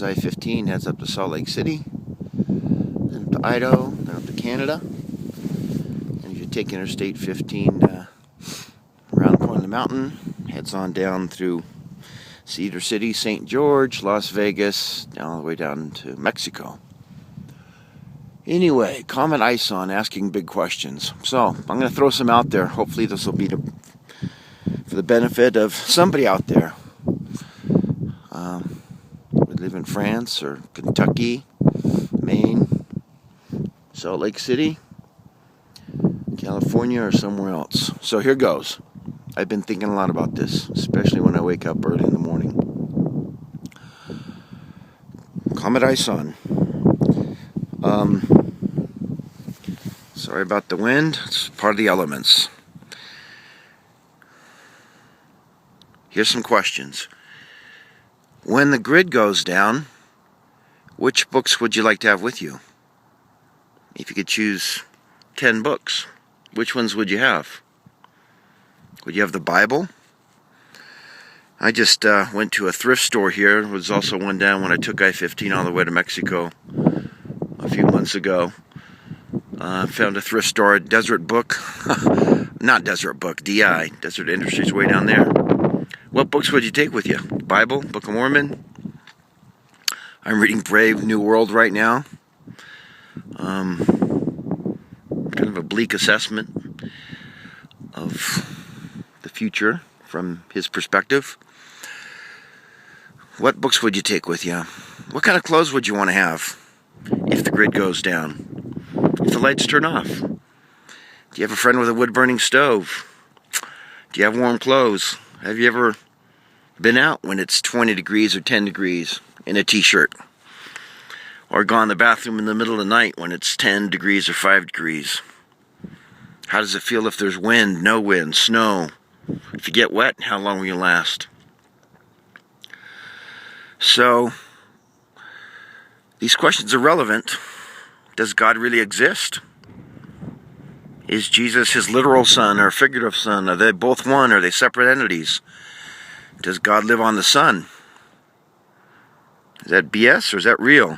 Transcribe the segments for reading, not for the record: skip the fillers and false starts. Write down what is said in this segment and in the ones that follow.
I-15 heads up to Salt Lake City, then up to Idaho, then up to Canada. And if you take Interstate 15 around the point of the mountain, heads on down through Cedar City, St. George, Las Vegas, all the way down to Mexico. Anyway, Comet Ison asking big questions. So I'm going to throw some out there. Hopefully this will be for the benefit of somebody out there. We live in France or Kentucky, Maine, Salt Lake City, California, or somewhere else. So here goes. I've been thinking a lot about this, especially when I wake up early in the morning. Comet Ison. Sorry about the wind. It's part of the elements. Here's some questions. When the grid goes down, which books would you like to have with you? If you could choose 10 books, which ones would you have? Would you have the Bible? I just went to a thrift store here. There was also one down when I took I-15 all the way to Mexico a few months ago. Found a thrift store, Desert Book. Not Desert Book, DI. Desert Industries way down there. What books would you take with you? Bible, Book of Mormon. I'm reading Brave New World right now. Kind of a bleak assessment of the future from his perspective. What books would you take with you? What kind of clothes would you want to have if the grid goes down? If the lights turn off? Do you have a friend with a wood-burning stove? Do you have warm clothes? Have you ever been out when it's 20 degrees or 10 degrees in a t-shirt? Or gone to the bathroom in the middle of the night when it's 10 degrees or 5 degrees? How does it feel if there's wind, no wind, snow? If you get wet, how long will you last? So, these questions are relevant. Does God really exist? Is Jesus his literal son or figurative son? Are they both one? Are they separate entities? Does God live on the sun? Is that BS or is that real?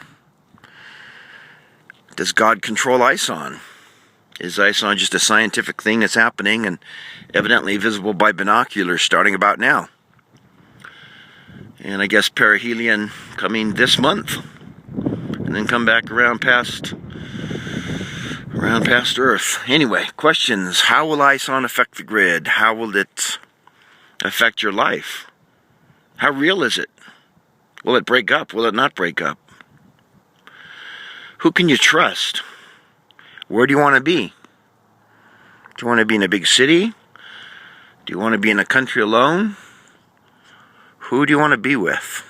Does God control Ison? Is Ison just a scientific thing that's happening and evidently visible by binoculars starting about now? And I guess perihelion coming this month. And then come back around past Earth. Anyway, questions. How will Ison affect the grid? How will it affect your life? How real is it? Will it break up? Will it not break up? Who can you trust? Where do you want to be? Do you want to be in a big city? Do you want to be in a country alone? Who do you want to be with?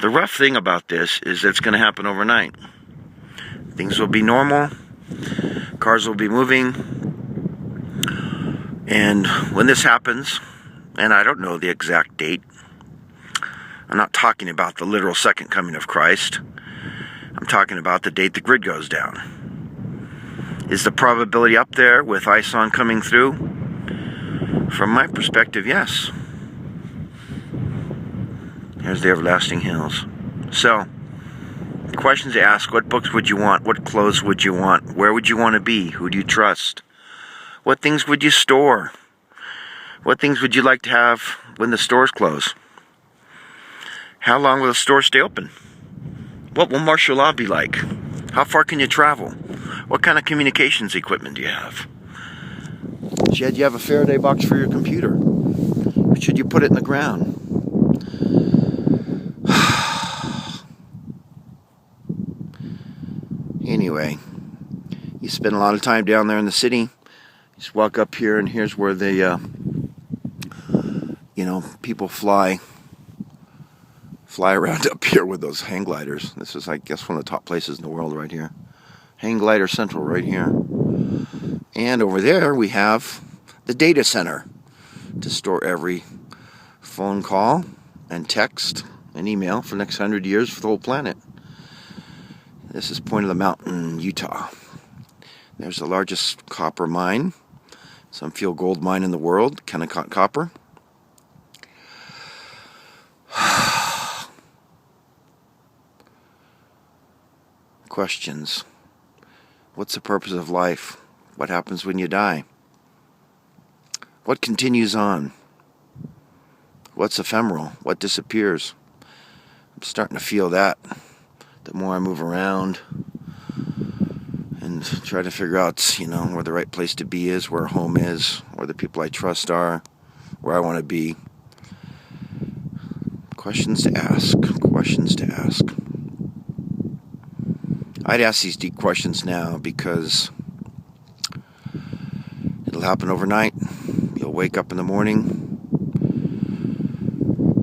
The rough thing about this is that it's going to happen overnight. Things will be normal. Cars will be moving. And when this happens, and I don't know the exact date, I'm not talking about the literal second coming of Christ. I'm talking about the date the grid goes down. Is the probability up there with Ison coming through? From my perspective, yes. There's the everlasting hills. So, the questions to ask: what books would you want? What clothes would you want? Where would you want to be? Who do you trust? What things would you store? What things would you like to have when the stores close? How long will the store stay open? What will martial law be like? How far can you travel? What kind of communications equipment do you have? Should you have a Faraday box for your computer? Should you put it in the ground? Anyway, you spend a lot of time down there in the city. You just walk up here, and here's where the, people fly around up here with those hang gliders. This is, I guess, one of the top places in the world right here. Hang glider central right here. And over there we have the data center to store every phone call and text and email for the next 100 years for the whole planet. This is Point of the Mountain, Utah. There's the largest copper mine, some field gold mine in the world, Kennecott Copper. Questions. What's the purpose of life? What happens when you die? What continues on? What's ephemeral? What disappears? I'm starting to feel that the more I move around and try to figure out, where the right place to be is, where home is, where the people I trust are, where I want to be. Questions to ask. Questions to ask. I'd ask these deep questions now because it'll happen overnight. You'll wake up in the morning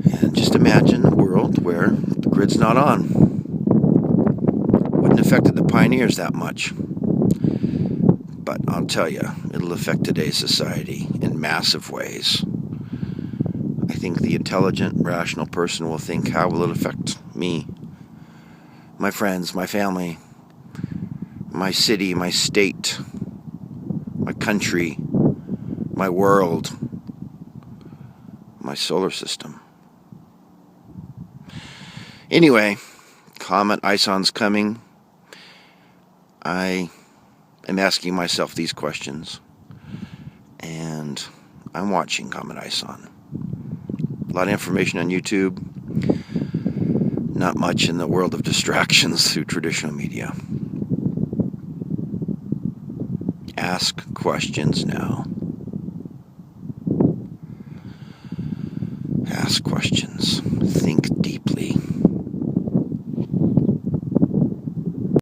and just imagine a world where the grid's not on. Wouldn't have affected the pioneers that much. But I'll tell you, it'll affect today's society in massive ways. I think the intelligent, rational person will think, how will it affect me, my friends, my family, my city, my state, my country, my world, my solar system. Anyway, Comet Ison's coming. I am asking myself these questions, and I'm watching Comet Ison. A lot of information on YouTube, not much in the world of distractions through traditional media. Ask questions now. Ask questions.